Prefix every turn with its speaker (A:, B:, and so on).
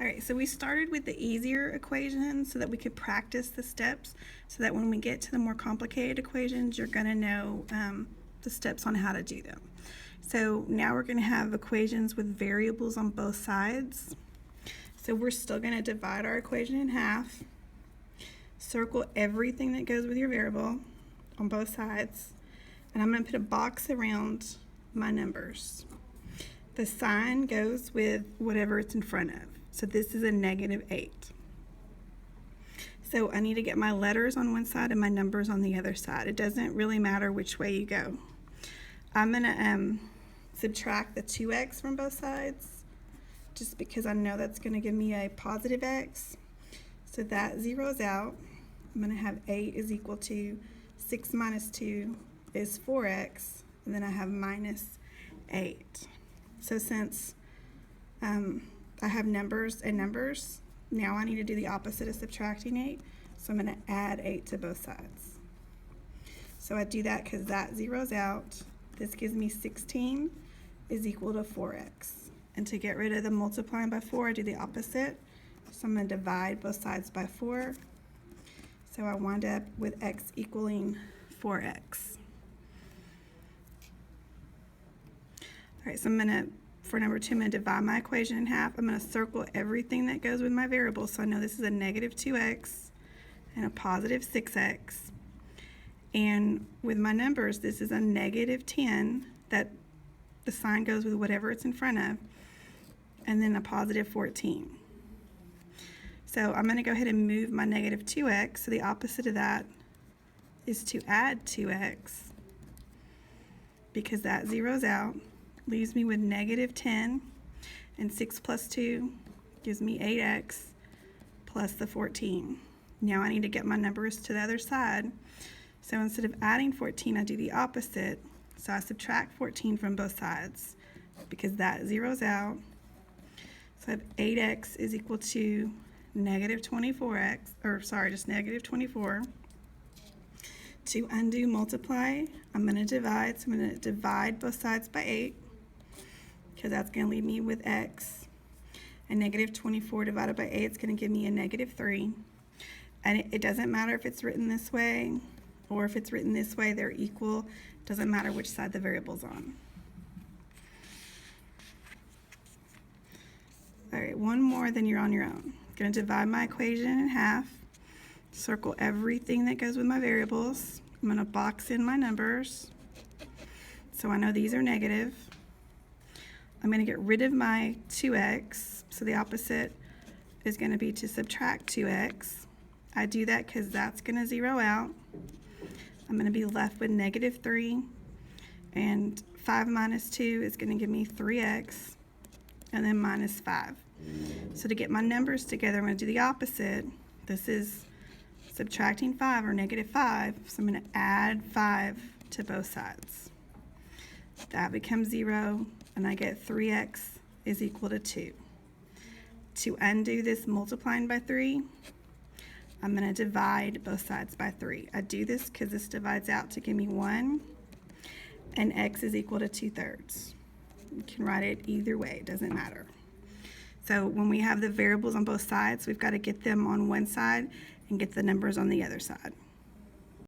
A: All right, so we started with the easier equations so that we could practice the steps so that when we get to the more complicated equations, you're going to know the steps on how to do them. So now we're going to have equations with variables on both sides. So we're still going to divide our equation in half, circle everything that goes with your variable on both sides, and I'm going to put a box around my numbers. The sign goes with whatever it's in front of. So this is a -8. So I need to get my letters on one side and my numbers on the other side. It doesn't really matter which way you go. I'm going to subtract the 2x from both sides just because I know that's going to give me a positive x. So that zeroes out. I'm going to have 8 is equal to 6 minus 2 is 4x, and then I have minus 8. So since I have numbers and numbers, now I need to do the opposite of subtracting 8. So I'm going to add 8 to both sides. So I do that because that zeroes out. This gives me 16 is equal to 4x. And to get rid of the multiplying by 4, I do the opposite. So I'm going to divide both sides by 4. So I wind up with x equaling 4x. All right, so for number 2, I'm going to divide my equation in half. I'm going to circle everything that goes with my variable. So I know this is a -2x and a positive 6x. And with my numbers, this is a -10 that the sign goes with whatever it's in front of, and then a positive 14. So I'm going to go ahead and move my -2x. So the opposite of that is to add 2x because that zeroes out. Leaves me with -10, and 6 plus 2 gives me 8x plus the 14. Now I need to get my numbers to the other side. So instead of adding 14, I do the opposite. So I subtract 14 from both sides because that zeroes out. So I have 8x is equal to -24x, or sorry, just -24. To undo multiply, I'm going to divide. So I'm going to divide both sides by 8. Because that's going to leave me with x. And -24 divided by 8 is going to give me a -3. And it doesn't matter if it's written this way or if it's written this way, they're equal. It doesn't matter which side the variable's on. All right, one more, then you're on your own. I'm going to divide my equation in half, circle everything that goes with my variables. I'm going to box in my numbers. So I know these are negative. I'm going to get rid of my 2x, so the opposite is going to be to subtract 2x. I do that because that's going to zero out. I'm going to be left with -3, and 5 minus 2 is going to give me 3x, and then minus 5. So to get my numbers together, I'm going to do the opposite. This is subtracting 5, or -5, so I'm going to add 5 to both sides. That becomes 0. And I get 3x is equal to 2. To undo this multiplying by 3, I'm going to divide both sides by 3. I do this because this divides out to give me 1, and x is equal to 2/3. You can write it either way, it doesn't matter. So when we have the variables on both sides, we've got to get them on one side and get the numbers on the other side.